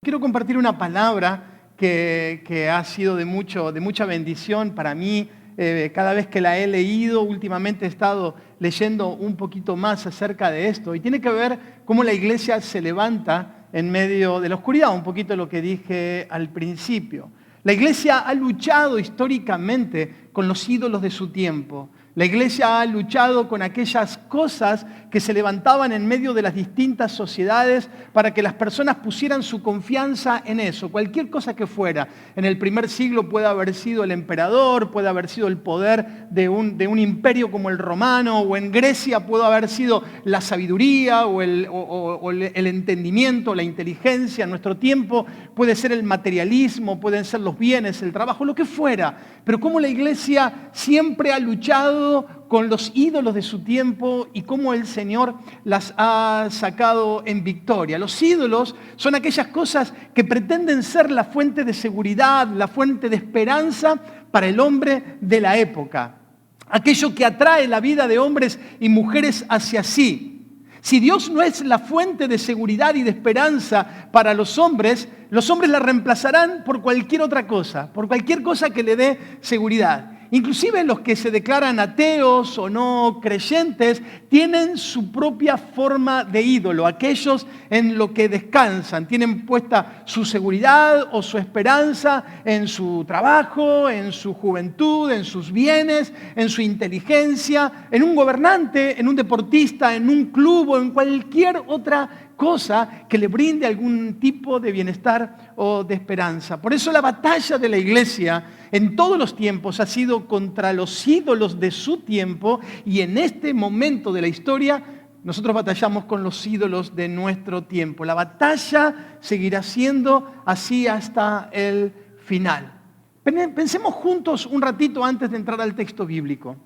Quiero compartir una palabra que ha sido de mucha bendición para mí. Cada vez que la he leído, últimamente he estado leyendo un poquito más acerca de esto. Y tiene que ver cómo la iglesia se levanta en medio de la oscuridad, un poquito lo que dije al principio. La iglesia ha luchado históricamente con los ídolos de su tiempo. La iglesia ha luchado con aquellas cosas que se levantaban en medio de las distintas sociedades para que las personas pusieran su confianza en eso, cualquier cosa que fuera. En el primer siglo puede haber sido el emperador, puede haber sido el poder de un imperio como el romano, o en Grecia puede haber sido la sabiduría o el entendimiento, la inteligencia. En nuestro tiempo puede ser el materialismo, pueden ser los bienes, el trabajo, lo que fuera. Pero cómo la iglesia siempre ha luchado con los ídolos de su tiempo y cómo el Señor las ha sacado en victoria. Los ídolos son aquellas cosas que pretenden ser la fuente de seguridad, la fuente de esperanza para el hombre de la época. Aquello que atrae la vida de hombres y mujeres hacia sí. Si Dios no es la fuente de seguridad y de esperanza para los hombres la reemplazarán por cualquier otra cosa, por cualquier cosa que le dé seguridad. Inclusive los que se declaran ateos o no creyentes tienen su propia forma de ídolo, aquellos en lo que descansan, tienen puesta su seguridad o su esperanza en su trabajo, en su juventud, en sus bienes, en su inteligencia, en un gobernante, en un deportista, en un club o en cualquier otra cosa que le brinde algún tipo de bienestar o de esperanza. Por eso la batalla de la iglesia en todos los tiempos ha sido contra los ídolos de su tiempo, y en este momento de la historia nosotros batallamos con los ídolos de nuestro tiempo. La batalla seguirá siendo así hasta el final. Pensemos juntos un ratito antes de entrar al texto bíblico.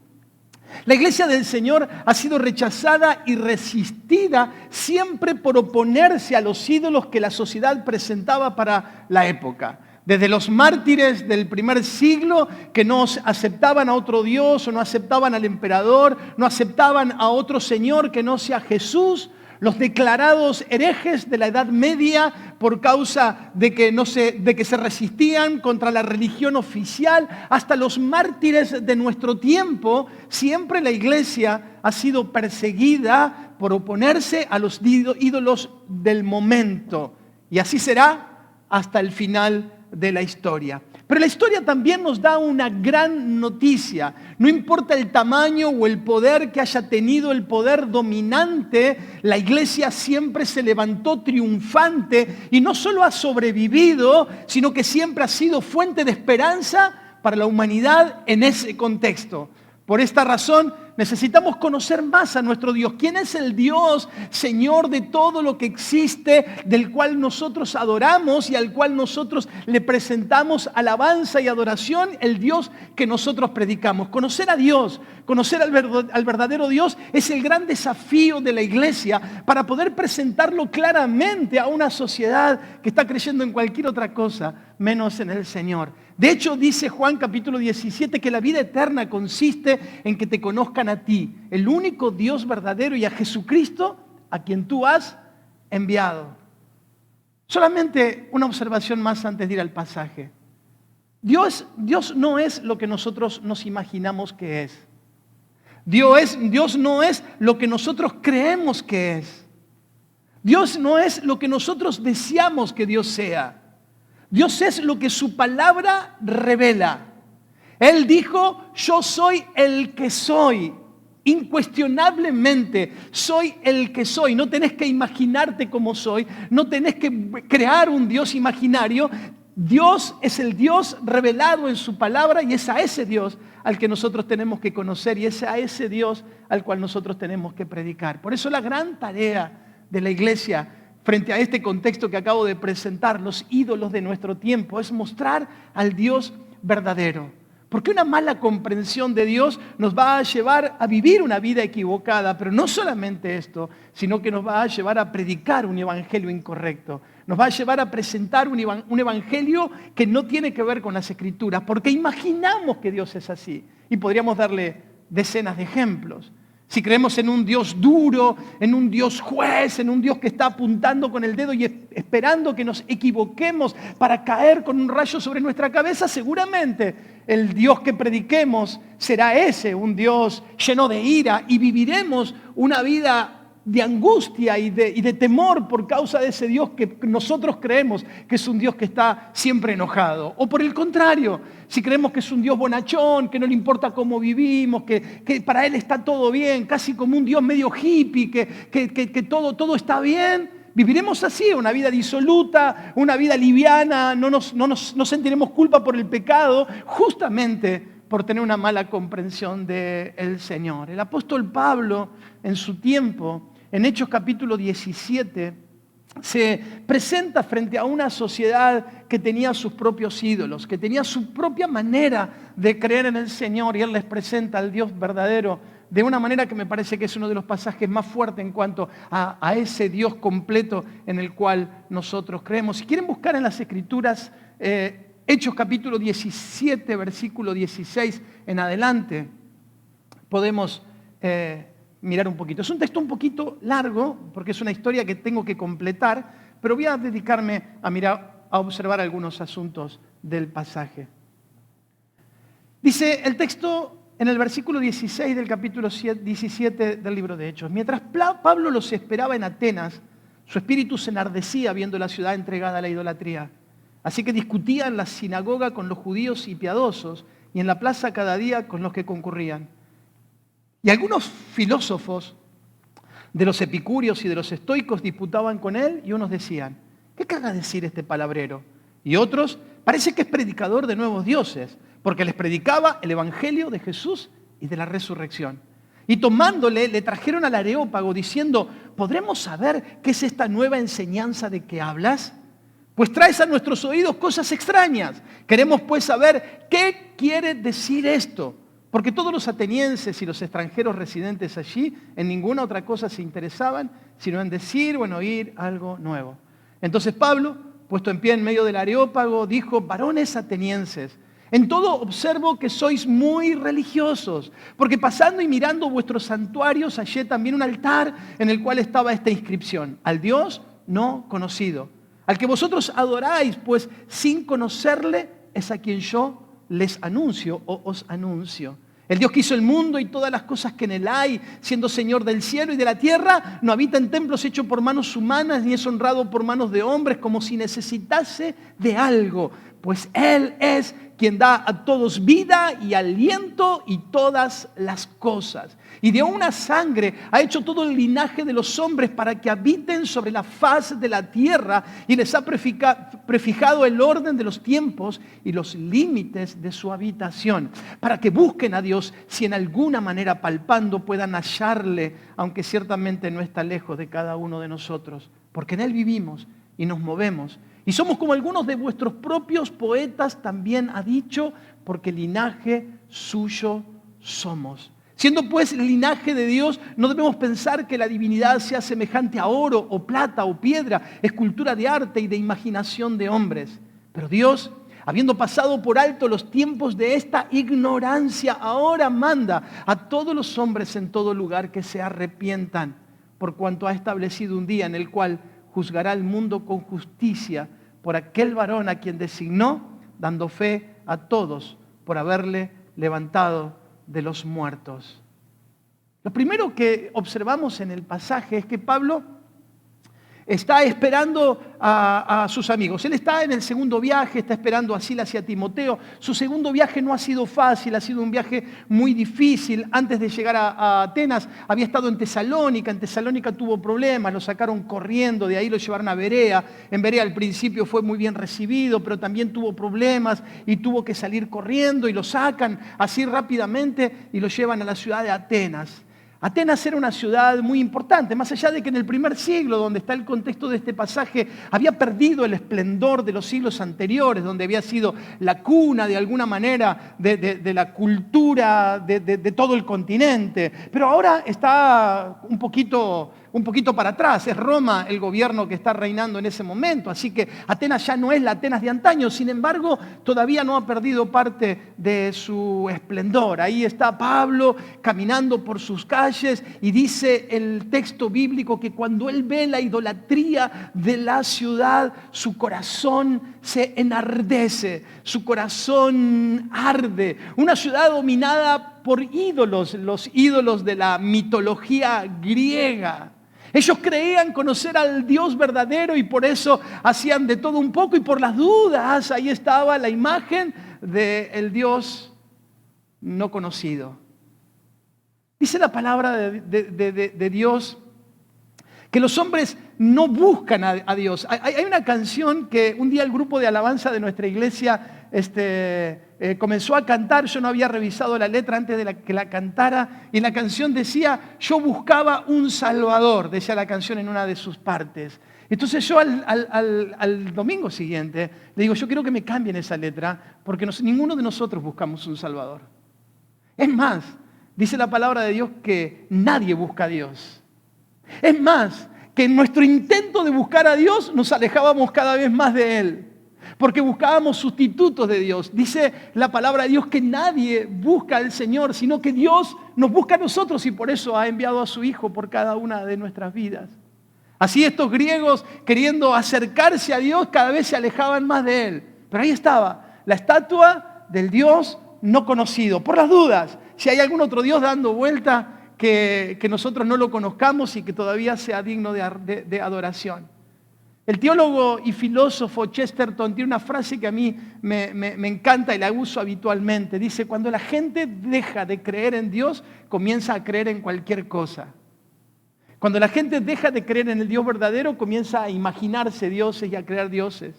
La iglesia del Señor ha sido rechazada y resistida siempre por oponerse a los ídolos que la sociedad presentaba para la época. Desde los mártires del primer siglo que no aceptaban a otro Dios o no aceptaban al emperador, no aceptaban a otro Señor que no sea Jesús, los declarados herejes de la Edad Media por causa de que se resistían contra la religión oficial, hasta los mártires de nuestro tiempo, siempre la iglesia ha sido perseguida por oponerse a los ídolos del momento. Y así será hasta el final de la historia. Pero la historia también nos da una gran noticia. No importa el tamaño o el poder que haya tenido el poder dominante, la iglesia siempre se levantó triunfante y no solo ha sobrevivido, sino que siempre ha sido fuente de esperanza para la humanidad en ese contexto. Por esta razón, necesitamos conocer más a nuestro Dios. ¿Quién es el Dios, Señor de todo lo que existe, del cual nosotros adoramos y al cual nosotros le presentamos alabanza y adoración? El Dios que nosotros predicamos. Conocer a Dios, conocer al verdadero Dios es el gran desafío de la iglesia para poder presentarlo claramente a una sociedad que está creyendo en cualquier otra cosa, menos en el Señor. De hecho, dice Juan capítulo 17 que la vida eterna consiste en que te conozcan a ti, el único Dios verdadero, y a Jesucristo, a quien tú has enviado. Solamente una observación más antes de ir al pasaje. Dios no es lo que nosotros nos imaginamos que es. Dios no es lo que nosotros creemos que es. Dios no es lo que nosotros deseamos que Dios sea. Dios es lo que su palabra revela. Él dijo, yo soy el que soy. Incuestionablemente soy el que soy. No tenés que imaginarte cómo soy. No tenés que crear un Dios imaginario. Dios es el Dios revelado en su palabra, y es a ese Dios al que nosotros tenemos que conocer, y es a ese Dios al cual nosotros tenemos que predicar. Por eso la gran tarea de la iglesia frente a este contexto que acabo de presentar, los ídolos de nuestro tiempo, es mostrar al Dios verdadero. Porque una mala comprensión de Dios nos va a llevar a vivir una vida equivocada, pero no solamente esto, sino que nos va a llevar a predicar un evangelio incorrecto. Nos va a llevar a presentar un evangelio que no tiene que ver con las Escrituras, porque imaginamos que Dios es así. Y podríamos darle decenas de ejemplos. Si creemos en un Dios duro, en un Dios juez, en un Dios que está apuntando con el dedo y esperando que nos equivoquemos para caer con un rayo sobre nuestra cabeza, seguramente el Dios que prediquemos será ese, un Dios lleno de ira, y viviremos una vida de angustia y de temor por causa de ese Dios que nosotros creemos que es un Dios que está siempre enojado. O por el contrario, si creemos que es un Dios bonachón, que no le importa cómo vivimos, que para Él está todo bien, casi como un Dios medio hippie, que todo está bien, viviremos así, una vida disoluta, una vida liviana, no sentiremos culpa por el pecado, justamente por tener una mala comprensión del Señor. El apóstol Pablo, en su tiempo, en Hechos capítulo 17, se presenta frente a una sociedad que tenía sus propios ídolos, que tenía su propia manera de creer en el Señor, y Él les presenta al Dios verdadero de una manera que me parece que es uno de los pasajes más fuertes en cuanto a ese Dios completo en el cual nosotros creemos. Si quieren buscar en las Escrituras, Hechos capítulo 17, versículo 16 en adelante, podemos mirar un poquito. Es un texto un poquito largo, porque es una historia que tengo que completar, pero voy a dedicarme a observar algunos asuntos del pasaje. Dice el texto en el versículo 16 del capítulo 17 del libro de Hechos: mientras Pablo los esperaba en Atenas, su espíritu se enardecía viendo la ciudad entregada a la idolatría. Así que discutía en la sinagoga con los judíos y piadosos, y en la plaza cada día con los que concurrían. Y algunos filósofos de los epicúreos y de los estoicos disputaban con él, y unos decían: ¿qué querrá decir este palabrero? Y otros: parece que es predicador de nuevos dioses, porque les predicaba el evangelio de Jesús y de la resurrección. Y tomándole, le trajeron al Areópago diciendo: ¿podremos saber qué es esta nueva enseñanza de que hablas? Pues traes a nuestros oídos cosas extrañas. Queremos pues saber qué quiere decir esto. Porque todos los atenienses y los extranjeros residentes allí en ninguna otra cosa se interesaban, sino en decir o en oír algo nuevo. Entonces Pablo, puesto en pie en medio del Areópago, dijo: varones atenienses, en todo observo que sois muy religiosos, porque pasando y mirando vuestros santuarios hallé también un altar en el cual estaba esta inscripción: al Dios no conocido, al que vosotros adoráis, pues sin conocerle es a quien yo les anuncio o os anuncio. El Dios que hizo el mundo y todas las cosas que en él hay, siendo Señor del cielo y de la tierra, no habita en templos hechos por manos humanas, ni es honrado por manos de hombres, como si necesitase de algo, pues Él es quien da a todos vida y aliento y todas las cosas. Y de una sangre ha hecho todo el linaje de los hombres para que habiten sobre la faz de la tierra, y les ha prefijado el orden de los tiempos y los límites de su habitación, para que busquen a Dios, si en alguna manera palpando puedan hallarle, aunque ciertamente no está lejos de cada uno de nosotros, porque en Él vivimos y nos movemos. Y somos como algunos de vuestros propios poetas también ha dicho, porque linaje suyo somos. Siendo pues el linaje de Dios, no debemos pensar que la divinidad sea semejante a oro o plata o piedra, escultura de arte y de imaginación de hombres. Pero Dios, habiendo pasado por alto los tiempos de esta ignorancia, ahora manda a todos los hombres en todo lugar que se arrepientan, por cuanto ha establecido un día en el cual juzgará al mundo con justicia por aquel varón a quien designó, dando fe a todos por haberle levantado de los muertos. Lo primero que observamos en el pasaje es que Pablo está esperando a sus amigos. Él está en el segundo viaje, está esperando a Silas y a Timoteo. Su segundo viaje no ha sido fácil, ha sido un viaje muy difícil. Antes de llegar a Atenas, había estado en Tesalónica. En Tesalónica tuvo problemas, lo sacaron corriendo, de ahí lo llevaron a Berea. En Berea al principio fue muy bien recibido, pero también tuvo problemas y tuvo que salir corriendo, y lo sacan así rápidamente y lo llevan a la ciudad de Atenas. Atenas era una ciudad muy importante, más allá de que en el primer siglo, donde está el contexto de este pasaje, había perdido el esplendor de los siglos anteriores, donde había sido la cuna de alguna manera de la cultura de todo el continente. Pero ahora está un poquito un poquito para atrás, es Roma el gobierno que está reinando en ese momento, así que Atenas ya no es la Atenas de antaño, sin embargo, todavía no ha perdido parte de su esplendor. Ahí está Pablo caminando por sus calles y dice el texto bíblico que cuando él ve la idolatría de la ciudad, su corazón se enardece, su corazón arde. Una ciudad dominada por ídolos, los ídolos de la mitología griega. Ellos creían conocer al Dios verdadero y por eso hacían de todo un poco, y por las dudas ahí estaba la imagen del Dios no conocido. Dice la palabra de Dios que los hombres no buscan a Dios. Hay una canción que un día el grupo de alabanza de nuestra iglesia comenzó a cantar. Yo no había revisado la letra antes de que la cantara, y la canción decía: yo buscaba un Salvador, decía la canción en una de sus partes. Entonces yo al domingo siguiente le digo: yo quiero que me cambien esa letra, porque ninguno de nosotros buscamos un Salvador. Es más, dice la palabra de Dios que nadie busca a Dios. Es más, que en nuestro intento de buscar a Dios nos alejábamos cada vez más de Él, porque buscábamos sustitutos de Dios. Dice la palabra de Dios que nadie busca al Señor, sino que Dios nos busca a nosotros, y por eso ha enviado a su Hijo por cada una de nuestras vidas. Así estos griegos, queriendo acercarse a Dios, cada vez se alejaban más de Él. Pero ahí estaba la estatua del Dios no conocido. Por las dudas, si hay algún otro Dios dando vuelta que nosotros no lo conozcamos y que todavía sea digno de adoración. El teólogo y filósofo Chesterton tiene una frase que a mí me encanta y la uso habitualmente. Dice: cuando la gente deja de creer en Dios, comienza a creer en cualquier cosa. Cuando la gente deja de creer en el Dios verdadero, comienza a imaginarse dioses y a crear dioses.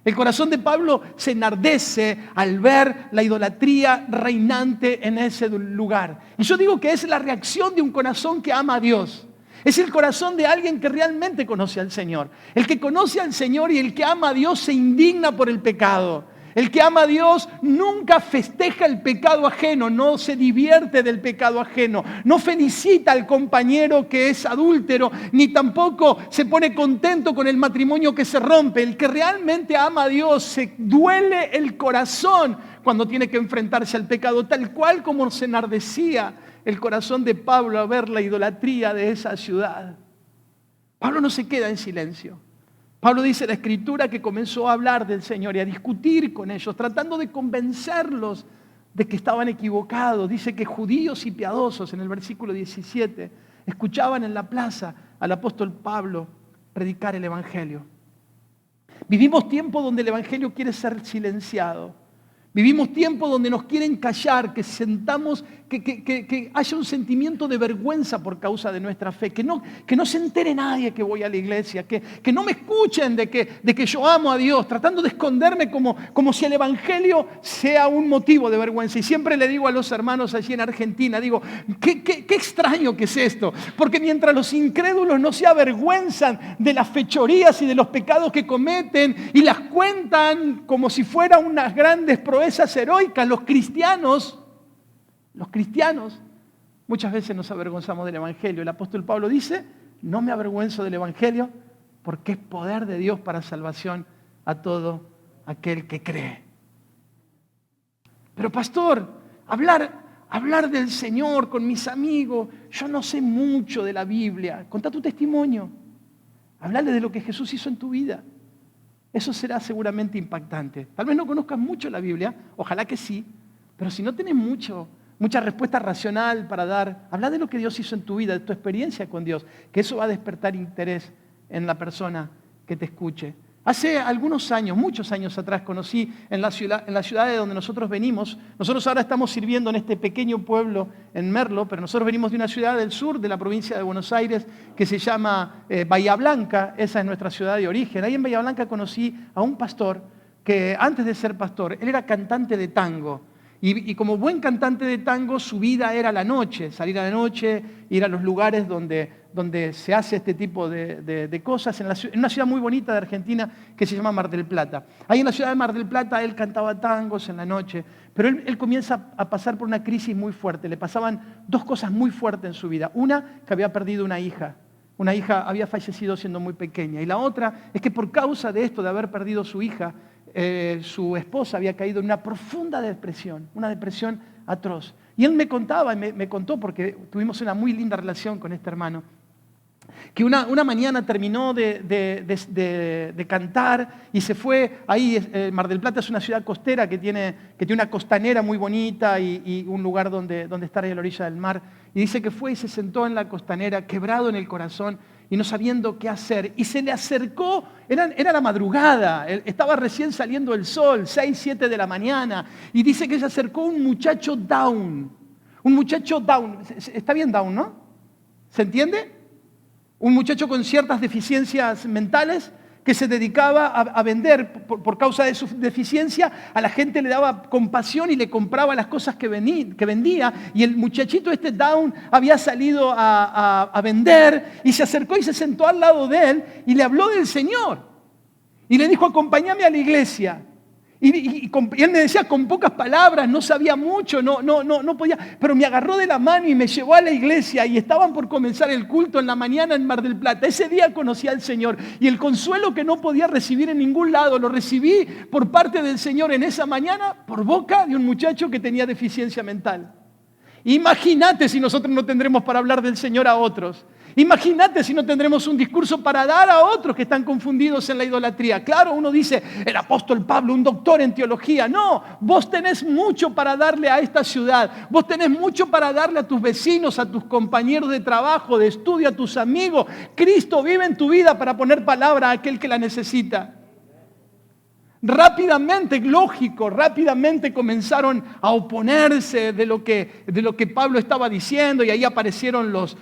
El corazón de Pablo se enardece al ver la idolatría reinante en ese lugar. Y yo digo que es la reacción de un corazón que ama a Dios. Es el corazón de alguien que realmente conoce al Señor. El que conoce al Señor y el que ama a Dios se indigna por el pecado. El que ama a Dios nunca festeja el pecado ajeno, no se divierte del pecado ajeno, no felicita al compañero que es adúltero, ni tampoco se pone contento con el matrimonio que se rompe. El que realmente ama a Dios se duele el corazón cuando tiene que enfrentarse al pecado, tal cual como se enardecía el corazón de Pablo a ver la idolatría de esa ciudad. Pablo no se queda en silencio. Pablo dice en la Escritura que comenzó a hablar del Señor y a discutir con ellos, tratando de convencerlos de que estaban equivocados. Dice que judíos y piadosos, en el versículo 17, escuchaban en la plaza al apóstol Pablo predicar el Evangelio. Vivimos tiempos donde el Evangelio quiere ser silenciado. Vivimos tiempos donde nos quieren callar, que sentamos, que haya un sentimiento de vergüenza por causa de nuestra fe, que no se entere nadie que voy a la iglesia, que no me escuchen de que yo amo a Dios, tratando de esconderme como si el Evangelio sea un motivo de vergüenza. Y siempre le digo a los hermanos allí en Argentina, digo, qué extraño que es esto, porque mientras los incrédulos no se avergüenzan de las fechorías y de los pecados que cometen y las cuentan como si fueran unas grandes proezas heroicas, los cristianos muchas veces nos avergonzamos del Evangelio. El apóstol Pablo dice: no me avergüenzo del Evangelio porque es poder de Dios para salvación a todo aquel que cree. Pero pastor, hablar del Señor con mis amigos, yo no sé mucho de la Biblia. Contá tu testimonio. Hablale de lo que Jesús hizo en tu vida. Eso será seguramente impactante. Tal vez no conozcas mucho la Biblia, ojalá que sí, pero si no tenés mucha respuesta racional para dar, habla de lo que Dios hizo en tu vida, de tu experiencia con Dios, que eso va a despertar interés en la persona que te escuche. Hace algunos años, muchos años atrás, conocí en la ciudad de donde nosotros venimos. Nosotros ahora estamos sirviendo en este pequeño pueblo en Merlo, pero nosotros venimos de una ciudad del sur de la provincia de Buenos Aires que se llama Bahía Blanca. Esa es nuestra ciudad de origen. Ahí en Bahía Blanca conocí a un pastor que antes de ser pastor, él era cantante de tango. Y como buen cantante de tango, su vida era la noche, salir a la noche, ir a los lugares donde se hace este tipo de cosas, en una ciudad muy bonita de Argentina que se llama Mar del Plata. Ahí en la ciudad de Mar del Plata él cantaba tangos en la noche, pero él comienza a pasar por una crisis muy fuerte. Le pasaban dos cosas muy fuertes en su vida. Una, que había perdido una hija. Una hija había fallecido siendo muy pequeña. Y la otra es que por causa de esto, de haber perdido su hija, su esposa había caído en una profunda depresión, una depresión atroz. Y él me contaba, me contó, porque tuvimos una muy linda relación con este hermano, que una mañana terminó de cantar y se fue ahí. Mar del Plata es una ciudad costera que tiene una costanera muy bonita y un lugar donde estar ahí a la orilla del mar. Y dice que fue y se sentó en la costanera, quebrado en el corazón y no sabiendo qué hacer. Y se le acercó, era la madrugada, estaba recién saliendo el sol, 6, 7 de la mañana. Y dice que se acercó un muchacho down. Un muchacho down. ¿Está bien down, no? ¿Se entiende? Un muchacho con ciertas deficiencias mentales que se dedicaba a vender por causa de su deficiencia. A la gente le daba compasión y le compraba las cosas que vendía. Y el muchachito down había salido a vender y se acercó y se sentó al lado de él y le habló del Señor. Y le dijo, acompáñame a la iglesia. Y él me decía con pocas palabras, no sabía mucho, no podía, pero me agarró de la mano y me llevó a la iglesia y estaban por comenzar el culto en la mañana en Mar del Plata. Ese día conocí al Señor y el consuelo que no podía recibir en ningún lado, lo recibí por parte del Señor en esa mañana por boca de un muchacho que tenía deficiencia mental. Imagínate si nosotros no tendremos para hablar del Señor a otros. Imagínate si no tendremos un discurso para dar a otros que están confundidos en la idolatría. Claro, uno dice, el apóstol Pablo, un doctor en teología. No, vos tenés mucho para darle a esta ciudad. Vos tenés mucho para darle a tus vecinos, a tus compañeros de trabajo, de estudio, a tus amigos. Cristo vive en tu vida para poner palabra a aquel que la necesita. Rápidamente comenzaron a oponerse de lo que Pablo estaba diciendo y ahí aparecieron los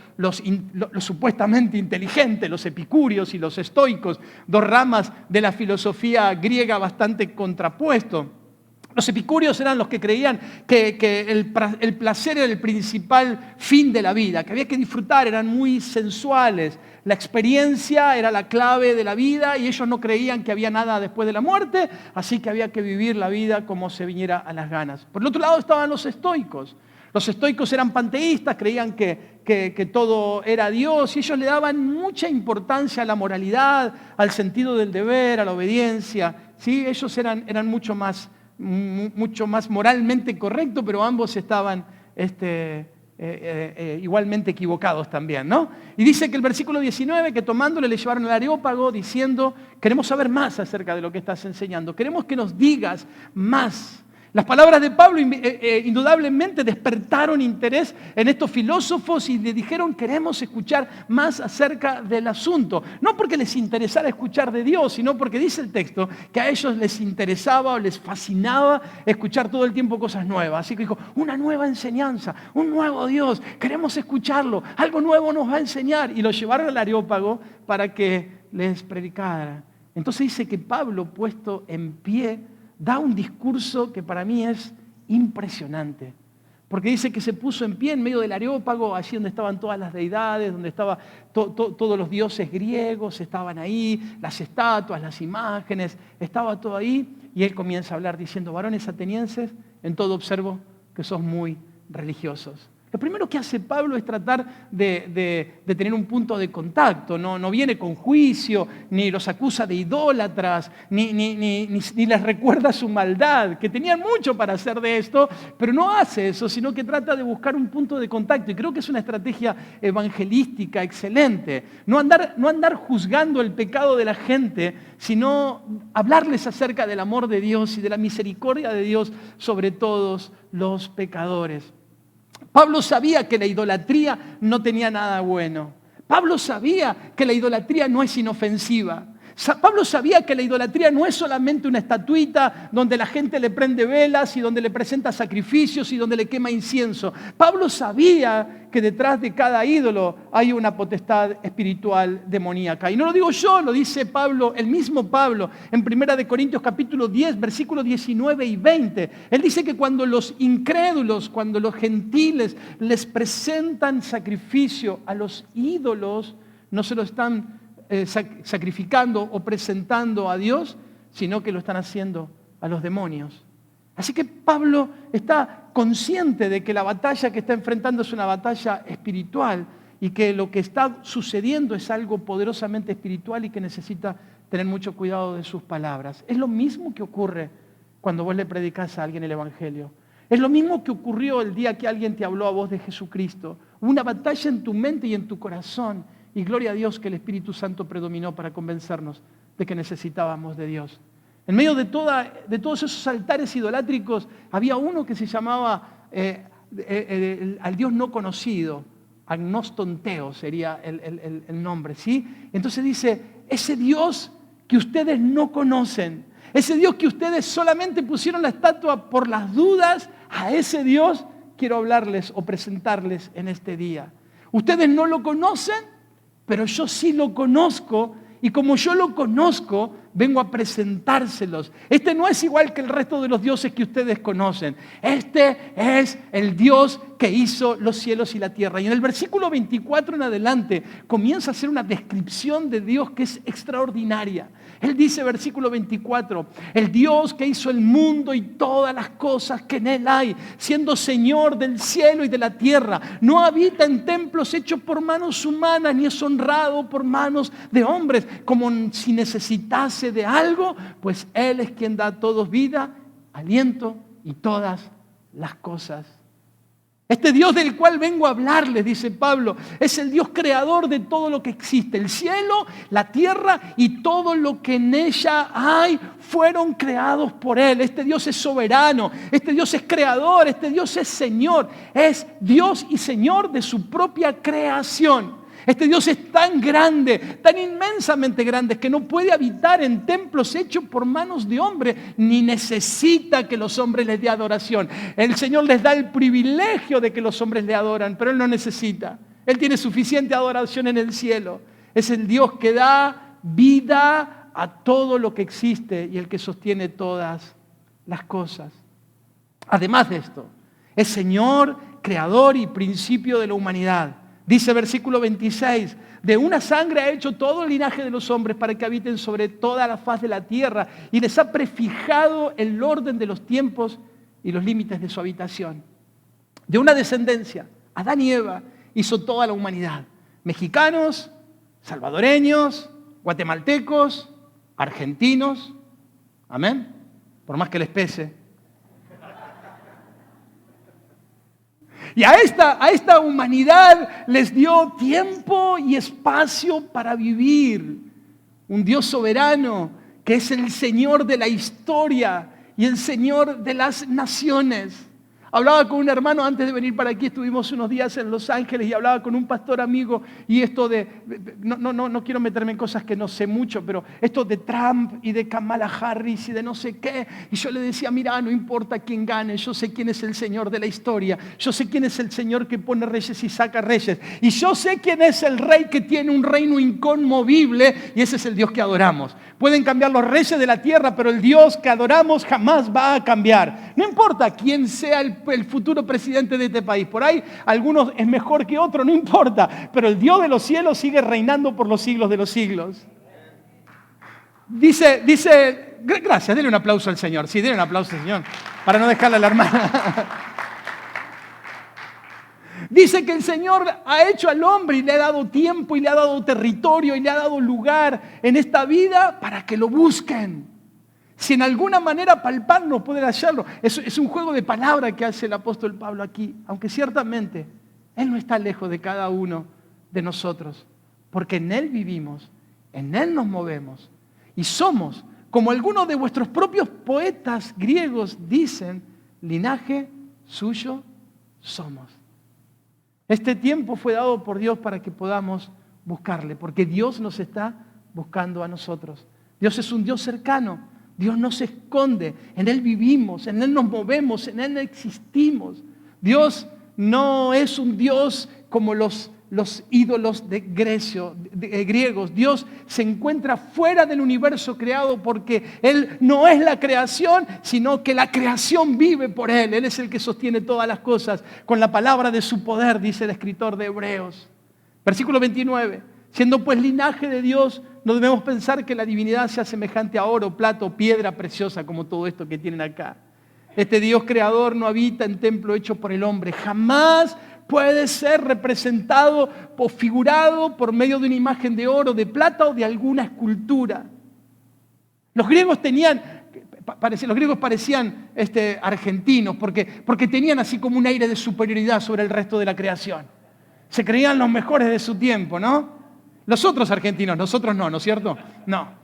supuestamente inteligentes, los epicúreos y los estoicos, dos ramas de la filosofía griega bastante contrapuestos. Los epicúreos eran los que creían que el placer era el principal fin de la vida, que había que disfrutar, eran muy sensuales. La experiencia era la clave de la vida y ellos no creían que había nada después de la muerte, así que había que vivir la vida como se viniera a las ganas. Por el otro lado estaban los estoicos. Los estoicos eran panteístas, creían que todo era Dios y ellos le daban mucha importancia a la moralidad, al sentido del deber, a la obediencia. ¿Sí? Ellos eran mucho más moralmente correctos, pero ambos estaban igualmente equivocados también, ¿no? Y dice que el versículo 19, que tomándole le llevaron al Areópago diciendo, queremos saber más acerca de lo que estás enseñando, queremos que nos digas más. Las palabras de Pablo indudablemente despertaron interés en estos filósofos y le dijeron, queremos escuchar más acerca del asunto. No porque les interesara escuchar de Dios, sino porque dice el texto que a ellos les interesaba o les fascinaba escuchar todo el tiempo cosas nuevas. Así que dijo, una nueva enseñanza, un nuevo Dios, queremos escucharlo, algo nuevo nos va a enseñar. Y lo llevaron al Areópago para que les predicara. Entonces dice que Pablo, puesto en pie, da un discurso que para mí es impresionante. Porque dice que se puso en pie en medio del Areópago, allí donde estaban todas las deidades, donde estaban todos los dioses griegos, estaban ahí, las estatuas, las imágenes, estaba todo ahí. Y él comienza a hablar diciendo, varones atenienses, en todo observo que sos muy religiosos. Lo primero que hace Pablo es tratar de tener un punto de contacto. No viene con juicio, ni los acusa de idólatras, ni les recuerda su maldad, que tenían mucho para hacer de esto, pero no hace eso, sino que trata de buscar un punto de contacto. Y creo que es una estrategia evangelística excelente. No andar juzgando el pecado de la gente, sino hablarles acerca del amor de Dios y de la misericordia de Dios sobre todos los pecadores. Pablo sabía que la idolatría no tenía nada bueno. Pablo sabía que la idolatría no es inofensiva. Pablo sabía que la idolatría no es solamente una estatuita donde la gente le prende velas y donde le presenta sacrificios y donde le quema incienso. Pablo sabía que detrás de cada ídolo hay una potestad espiritual demoníaca. Y no lo digo yo, lo dice Pablo, el mismo Pablo, en 1 Corintios capítulo 10, versículos 19 y 20. Él dice que cuando los incrédulos, cuando los gentiles les presentan sacrificio a los ídolos, no se lo están sacrificando o presentando a Dios, sino que lo están haciendo a los demonios. Así que Pablo está consciente de que la batalla que está enfrentando es una batalla espiritual y que lo que está sucediendo es algo poderosamente espiritual y que necesita tener mucho cuidado de sus palabras. Es lo mismo que ocurre cuando vos le predicás a alguien el Evangelio. Es lo mismo que ocurrió el día que alguien te habló a vos de Jesucristo. Hubo una batalla en tu mente y en tu corazón. Y gloria a Dios que el Espíritu Santo predominó para convencernos de que necesitábamos de Dios. En medio de todos esos altares idolátricos había uno que se llamaba al Dios no conocido. Agnostonteo sería el nombre, ¿sí? Entonces dice, ese Dios que ustedes no conocen, ese Dios que ustedes solamente pusieron la estatua por las dudas, a ese Dios quiero hablarles o presentarles en este día. Ustedes no lo conocen, pero yo sí lo conozco, y como yo lo conozco, vengo a presentárselos. Este no es igual que el resto de los dioses que ustedes conocen. Este es el Dios que hizo los cielos y la tierra. Y en el versículo 24 en adelante comienza a hacer una descripción de Dios que es extraordinaria. Él dice, versículo 24, el Dios que hizo el mundo y todas las cosas que en él hay, siendo Señor del cielo y de la tierra, no habita en templos hechos por manos humanas, ni es honrado por manos de hombres, como si necesitase de algo, pues Él es quien da a todos vida, aliento y todas las cosas. Este Dios del cual vengo a hablarles, dice Pablo, es el Dios creador de todo lo que existe. El cielo, la tierra y todo lo que en ella hay fueron creados por Él. Este Dios es soberano, este Dios es creador, este Dios es Señor. Es Dios y Señor de su propia creación. Este Dios es tan grande, tan inmensamente grande, que no puede habitar en templos hechos por manos de hombre, ni necesita que los hombres les dé adoración. El Señor les da el privilegio de que los hombres le adoran, pero Él no necesita. Él tiene suficiente adoración en el cielo. Es el Dios que da vida a todo lo que existe y el que sostiene todas las cosas. Además de esto, es Señor, creador y principio de la humanidad. Dice versículo 26, de una sangre ha hecho todo el linaje de los hombres para que habiten sobre toda la faz de la tierra y les ha prefijado el orden de los tiempos y los límites de su habitación. De una descendencia, Adán y Eva, hizo toda la humanidad. Mexicanos, salvadoreños, guatemaltecos, argentinos. Amén. Por más que les pese. Y a esta humanidad les dio tiempo y espacio para vivir. Un Dios soberano que es el Señor de la historia y el Señor de las naciones. Hablaba con un hermano antes de venir para aquí, estuvimos unos días en Los Ángeles y hablaba con un pastor amigo y esto no quiero meterme en cosas que no sé mucho, pero esto de Trump y de Kamala Harris y de no sé qué. Y yo le decía, mira, no importa quién gane, yo sé quién es el Señor de la historia, yo sé quién es el Señor que pone reyes y saca reyes, y yo sé quién es el rey que tiene un reino inconmovible y ese es el Dios que adoramos. Pueden cambiar los reyes de la tierra, pero el Dios que adoramos jamás va a cambiar. No importa quién sea el futuro presidente de este país. Por ahí algunos es mejor que otros, no importa. Pero el Dios de los cielos sigue reinando por los siglos de los siglos. Dice, gracias, denle un aplauso al Señor. Sí, denle un aplauso al Señor, para no dejarle a la hermana. Dice que el Señor ha hecho al hombre y le ha dado tiempo y le ha dado territorio y le ha dado lugar en esta vida para que lo busquen. Si en alguna manera palparlo, pueden hallarlo. Es un juego de palabras que hace el apóstol Pablo aquí, aunque ciertamente Él no está lejos de cada uno de nosotros, porque en Él vivimos, en Él nos movemos y somos, como algunos de vuestros propios poetas griegos dicen, linaje suyo somos. Este tiempo fue dado por Dios para que podamos buscarle, porque Dios nos está buscando a nosotros. Dios es un Dios cercano. Dios no se esconde, en Él vivimos, en Él nos movemos, en Él existimos. Dios no es un Dios como los ídolos griegos. Dios se encuentra fuera del universo creado porque Él no es la creación, sino que la creación vive por Él. Él es el que sostiene todas las cosas con la palabra de su poder, dice el escritor de Hebreos. Versículo 29. Siendo pues linaje de Dios, no debemos pensar que la divinidad sea semejante a oro, plata o piedra preciosa como todo esto que tienen acá. Este Dios creador no habita en templo hecho por el hombre. Jamás puede ser representado o figurado por medio de una imagen de oro, de plata o de alguna escultura. Los griegos parecían argentinos porque tenían así como un aire de superioridad sobre el resto de la creación. Se creían los mejores de su tiempo, ¿no? Los otros argentinos, nosotros no, ¿no es cierto? No.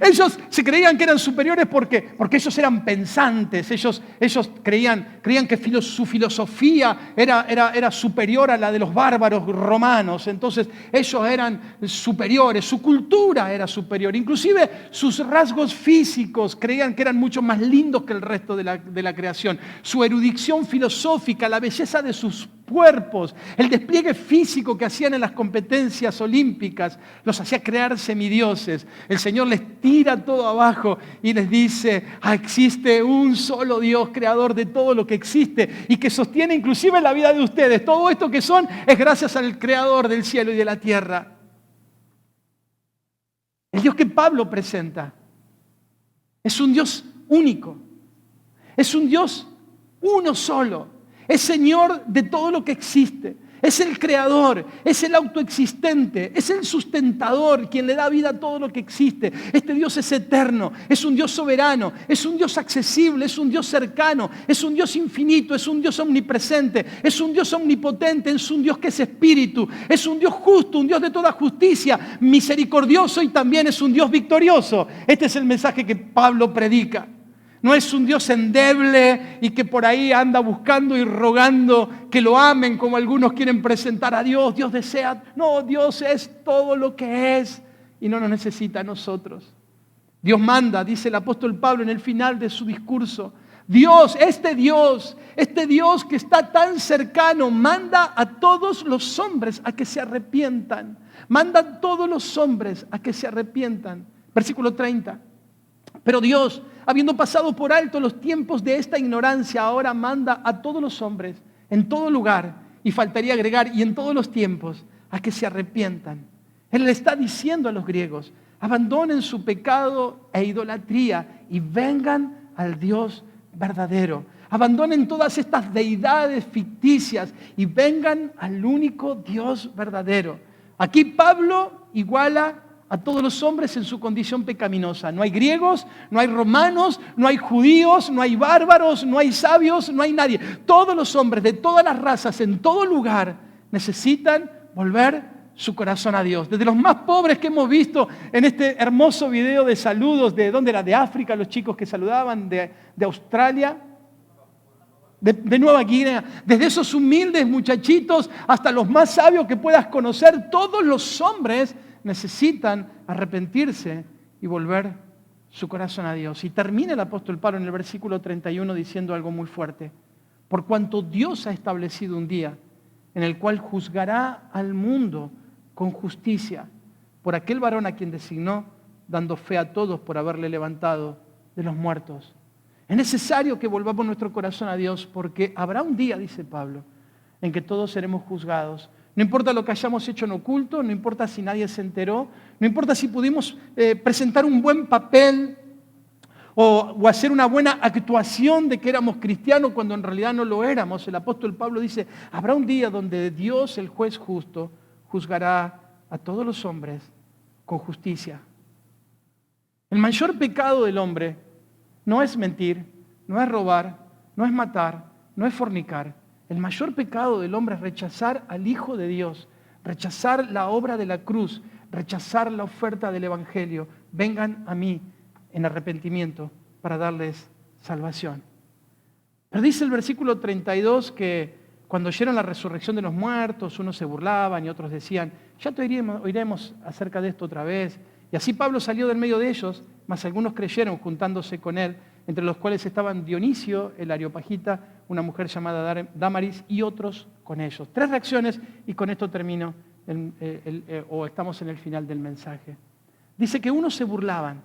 Ellos se creían que eran superiores porque ellos eran pensantes, ellos creían que su filosofía era superior a la de los bárbaros romanos, entonces ellos eran superiores, su cultura era superior, inclusive sus rasgos físicos creían que eran mucho más lindos que el resto de la creación, su erudición filosófica, la belleza de sus cuerpos, el despliegue físico que hacían en las competencias olímpicas, los hacía crear semidioses. El Señor les tira todo abajo y les dice, existe un solo Dios, creador de todo lo que existe y que sostiene inclusive la vida de ustedes. Todo esto que son es gracias al creador del cielo y de la tierra. El Dios que Pablo presenta es un Dios único, es un Dios uno solo. Es Señor de todo lo que existe. Es el creador, es el autoexistente, es el sustentador, quien le da vida a todo lo que existe. Este Dios es eterno, es un Dios soberano, es un Dios accesible, es un Dios cercano, es un Dios infinito, es un Dios omnipresente, es un Dios omnipotente, es un Dios que es espíritu, es un Dios justo, un Dios de toda justicia, misericordioso y también es un Dios victorioso. Este es el mensaje que Pablo predica. No es un Dios endeble y que por ahí anda buscando y rogando que lo amen como algunos quieren presentar a Dios. Dios desea. No, Dios es todo lo que es y no nos necesita a nosotros. Dios manda, dice el apóstol Pablo en el final de su discurso. Este Dios que está tan cercano, manda a todos los hombres a que se arrepientan. Manda a todos los hombres a que se arrepientan. Versículo 30. Pero Dios, habiendo pasado por alto los tiempos de esta ignorancia, ahora manda a todos los hombres, en todo lugar, y faltaría agregar, y en todos los tiempos, a que se arrepientan. Él le está diciendo a los griegos, abandonen su pecado e idolatría y vengan al Dios verdadero. Abandonen todas estas deidades ficticias y vengan al único Dios verdadero. Aquí Pablo iguala a todos los hombres en su condición pecaminosa. No hay griegos, no hay romanos, no hay judíos, no hay bárbaros, no hay sabios, no hay nadie. Todos los hombres de todas las razas, en todo lugar, necesitan volver su corazón a Dios. Desde los más pobres que hemos visto en este hermoso video de saludos, ¿de dónde era? De África, los chicos que saludaban, de Australia, de Nueva Guinea, desde esos humildes muchachitos hasta los más sabios que puedas conocer, todos los hombres necesitan arrepentirse y volver su corazón a Dios. Y termina el apóstol Pablo en el versículo 31 diciendo algo muy fuerte. Por cuanto Dios ha establecido un día en el cual juzgará al mundo con justicia por aquel varón a quien designó, dando fe a todos por haberle levantado de los muertos. Es necesario que volvamos nuestro corazón a Dios porque habrá un día, dice Pablo, en que todos seremos juzgados. No importa lo que hayamos hecho en oculto, no importa si nadie se enteró, no importa si pudimos presentar un buen papel o hacer una buena actuación de que éramos cristianos cuando en realidad no lo éramos. El apóstol Pablo dice, habrá un día donde Dios, el juez justo, juzgará a todos los hombres con justicia. El mayor pecado del hombre no es mentir, no es robar, no es matar, no es fornicar. El mayor pecado del hombre es rechazar al Hijo de Dios, rechazar la obra de la cruz, rechazar la oferta del Evangelio. Vengan a mí en arrepentimiento para darles salvación. Pero dice el versículo 32 que cuando oyeron la resurrección de los muertos, unos se burlaban y otros decían, ya te oiremos acerca de esto otra vez. Y así Pablo salió del medio de ellos, mas algunos creyeron juntándose con él, entre los cuales estaban Dionisio, el Areopagita, una mujer llamada Dámaris y otros con ellos. 3 reacciones y con esto termino, o estamos en el final del mensaje. Dice que unos se burlaban,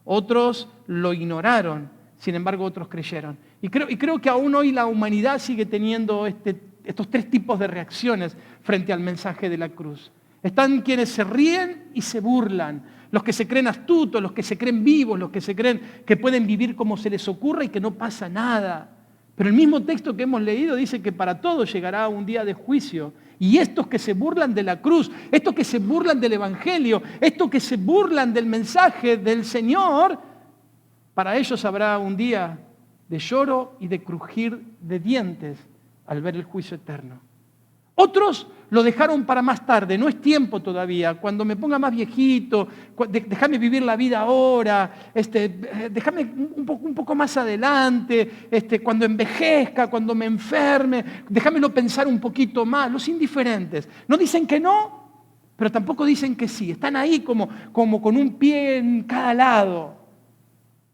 otros lo ignoraron, sin embargo otros creyeron. Y creo que aún hoy la humanidad sigue teniendo estos 3 tipos de reacciones frente al mensaje de la cruz. Están quienes se ríen y se burlan, los que se creen astutos, los que se creen vivos, los que se creen que pueden vivir como se les ocurra y que no pasa nada. Pero el mismo texto que hemos leído dice que para todos llegará un día de juicio. Y estos que se burlan de la cruz, estos que se burlan del Evangelio, estos que se burlan del mensaje del Señor, para ellos habrá un día de lloro y de crujir de dientes al ver el juicio eterno. Otros lo dejaron para más tarde, no es tiempo todavía, cuando me ponga más viejito, déjame vivir la vida ahora, déjame un poco más adelante, cuando envejezca, cuando me enferme, déjamelo pensar un poquito más. Los indiferentes no dicen que no, pero tampoco dicen que sí, están ahí como con un pie en cada lado.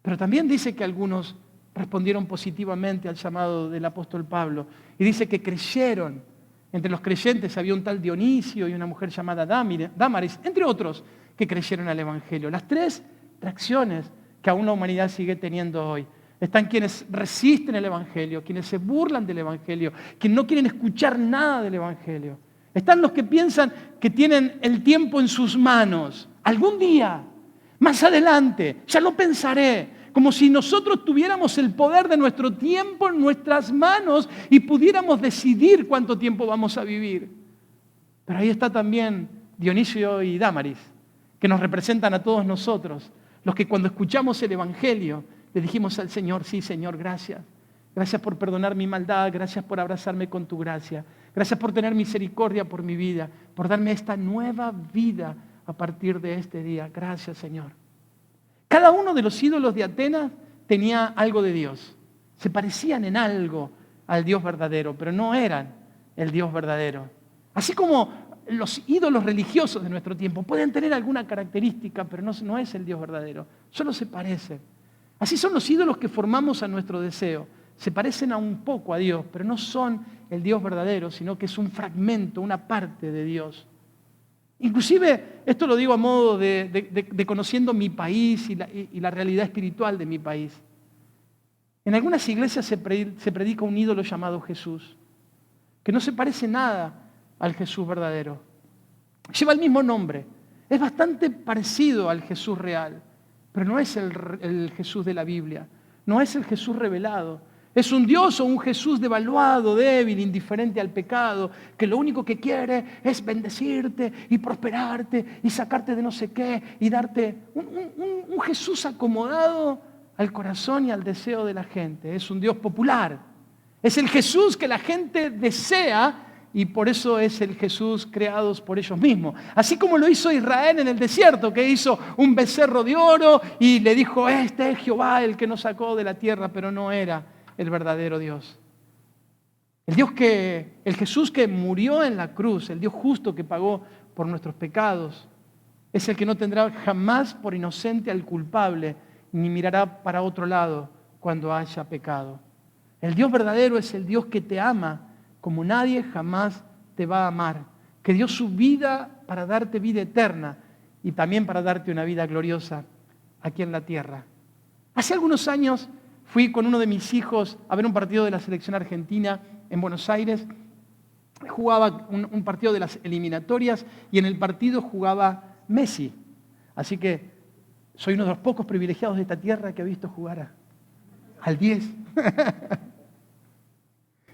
Pero también dice que algunos respondieron positivamente al llamado del apóstol Pablo y dice que creyeron. Entre los creyentes había un tal Dionisio y una mujer llamada Dámaris, entre otros que creyeron al Evangelio. Las tres reacciones que aún la humanidad sigue teniendo hoy. Están quienes resisten el Evangelio, quienes se burlan del Evangelio, quienes no quieren escuchar nada del Evangelio. Están los que piensan que tienen el tiempo en sus manos. Algún día, más adelante, ya lo pensaré. Como si nosotros tuviéramos el poder de nuestro tiempo en nuestras manos y pudiéramos decidir cuánto tiempo vamos a vivir. Pero ahí está también Dionisio y Dámaris, que nos representan a todos nosotros, los que cuando escuchamos el Evangelio le dijimos al Señor: sí, Señor, gracias. Gracias por perdonar mi maldad, gracias por abrazarme con tu gracia, gracias por tener misericordia por mi vida, por darme esta nueva vida a partir de este día. Gracias, Señor. Cada uno de los ídolos de Atenas tenía algo de Dios. Se parecían en algo al Dios verdadero, pero no eran el Dios verdadero. Así como los ídolos religiosos de nuestro tiempo pueden tener alguna característica, pero no es el Dios verdadero. Solo se parecen. Así son los ídolos que formamos a nuestro deseo. Se parecen a un poco a Dios, pero no son el Dios verdadero, sino que es un fragmento, una parte de Dios. Inclusive, esto lo digo a modo de conociendo mi país y la realidad espiritual de mi país. En algunas iglesias se predica un ídolo llamado Jesús, que no se parece nada al Jesús verdadero. Lleva el mismo nombre, es bastante parecido al Jesús real, pero no es el Jesús de la Biblia, no es el Jesús revelado. Es un Dios o un Jesús devaluado, débil, indiferente al pecado, que lo único que quiere es bendecirte y prosperarte y sacarte de no sé qué y darte un Jesús acomodado al corazón y al deseo de la gente. Es un Dios popular. Es el Jesús que la gente desea y por eso es el Jesús creado por ellos mismos. Así como lo hizo Israel en el desierto, que hizo un becerro de oro y le dijo: este es Jehová el que nos sacó de la tierra, pero no era el verdadero Dios. El Jesús que murió en la cruz, el Dios justo que pagó por nuestros pecados, es el que no tendrá jamás por inocente al culpable, ni mirará para otro lado cuando haya pecado. El Dios verdadero es el Dios que te ama como nadie jamás te va a amar, que dio su vida para darte vida eterna y también para darte una vida gloriosa aquí en la tierra. Hace algunos años fui con uno de mis hijos a ver un partido de la selección argentina en Buenos Aires. Jugaba un partido de las eliminatorias y en el partido jugaba Messi. Así que soy uno de los pocos privilegiados de esta tierra que ha visto jugar al 10.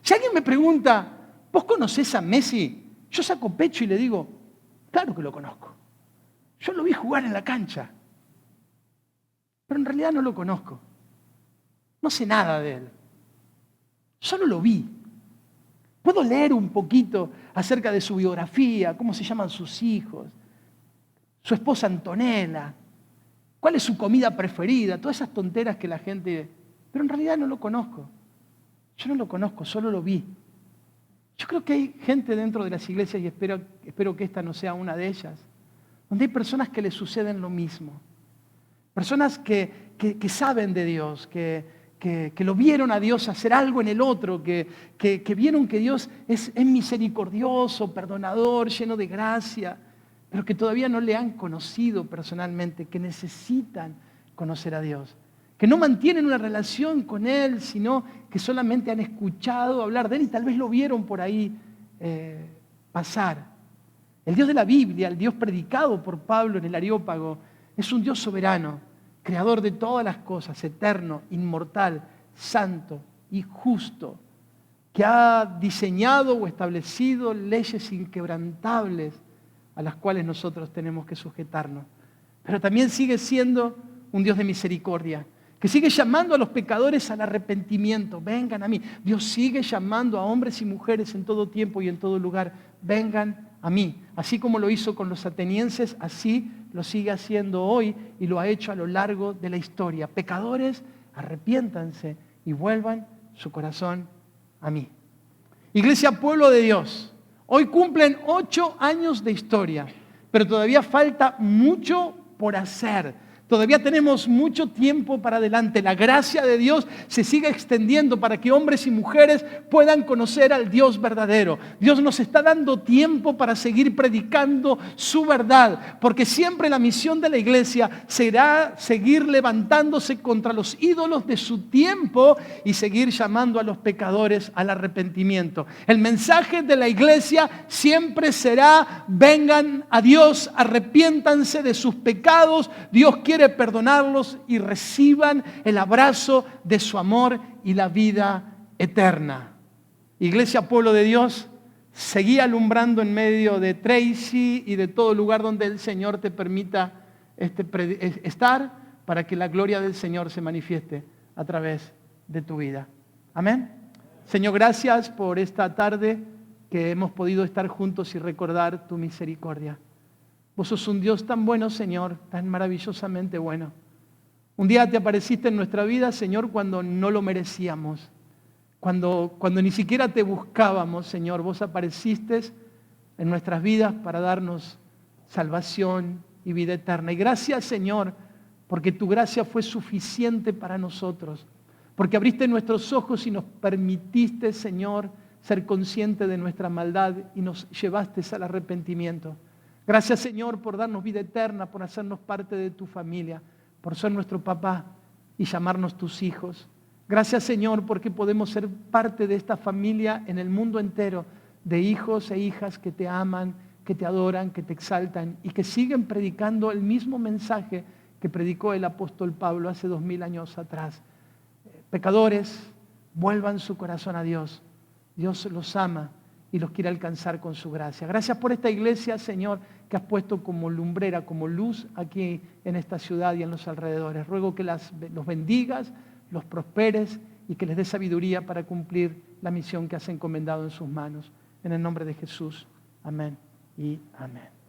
Si alguien me pregunta: ¿vos conocés a Messi? Yo saco pecho y le digo: claro que lo conozco. Yo lo vi jugar en la cancha. Pero en realidad no lo conozco. No sé nada de él. Solo lo vi. Puedo leer un poquito acerca de su biografía, cómo se llaman sus hijos, su esposa Antonella, cuál es su comida preferida, todas esas tonteras que la gente... Pero en realidad no lo conozco. Yo no lo conozco, solo lo vi. Yo creo que hay gente dentro de las iglesias, y espero que esta no sea una de ellas, donde hay personas que les suceden lo mismo. Personas que saben de Dios, que lo vieron a Dios hacer algo en el otro, que vieron que Dios es misericordioso, perdonador, lleno de gracia, pero que todavía no le han conocido personalmente, que necesitan conocer a Dios, que no mantienen una relación con Él, sino que solamente han escuchado hablar de Él y tal vez lo vieron por ahí pasar. El Dios de la Biblia, el Dios predicado por Pablo en el Areópago, es un Dios soberano, creador de todas las cosas, eterno, inmortal, santo y justo, que ha diseñado o establecido leyes inquebrantables a las cuales nosotros tenemos que sujetarnos. Pero también sigue siendo un Dios de misericordia, que sigue llamando a los pecadores al arrepentimiento. Vengan a mí. Dios sigue llamando a hombres y mujeres en todo tiempo y en todo lugar. Vengan a mí. Así como lo hizo con los atenienses, así lo sigue haciendo hoy y lo ha hecho a lo largo de la historia. Pecadores, arrepiéntanse y vuelvan su corazón a mí. Iglesia, pueblo de Dios, hoy cumplen 8 años de historia, pero todavía falta mucho por hacer. Todavía tenemos mucho tiempo para adelante. La gracia de Dios se sigue extendiendo para que hombres y mujeres puedan conocer al Dios verdadero. Dios nos está dando tiempo para seguir predicando su verdad, porque siempre la misión de la iglesia será seguir levantándose contra los ídolos de su tiempo y seguir llamando a los pecadores al arrepentimiento. El mensaje de la iglesia siempre será: vengan a Dios, arrepiéntanse de sus pecados. Dios quiere perdonarlos y reciban el abrazo de su amor y la vida eterna. Iglesia, pueblo de Dios, seguí alumbrando en medio de Tracy y de todo lugar donde el Señor te permita estar, para que la gloria del Señor se manifieste a través de tu vida. Amén. Señor, gracias por esta tarde que hemos podido estar juntos y recordar tu misericordia. Vos sos un Dios tan bueno, Señor, tan maravillosamente bueno. Un día te apareciste en nuestra vida, Señor, cuando no lo merecíamos. Cuando ni siquiera te buscábamos, Señor, vos apareciste en nuestras vidas para darnos salvación y vida eterna. Y gracias, Señor, porque tu gracia fue suficiente para nosotros. Porque abriste nuestros ojos y nos permitiste, Señor, ser conscientes de nuestra maldad y nos llevaste al arrepentimiento. Gracias, Señor, por darnos vida eterna, por hacernos parte de tu familia, por ser nuestro papá y llamarnos tus hijos. Gracias, Señor, porque podemos ser parte de esta familia en el mundo entero, de hijos e hijas que te aman, que te adoran, que te exaltan y que siguen predicando el mismo mensaje que predicó el apóstol Pablo hace 2000 años atrás. Pecadores, vuelvan su corazón a Dios. Dios los ama y los quiere alcanzar con su gracia. Gracias por esta iglesia, Señor, que has puesto como lumbrera, como luz aquí en esta ciudad y en los alrededores. Ruego que los bendigas, los prosperes y que les dé sabiduría para cumplir la misión que has encomendado en sus manos. En el nombre de Jesús. Amén y amén.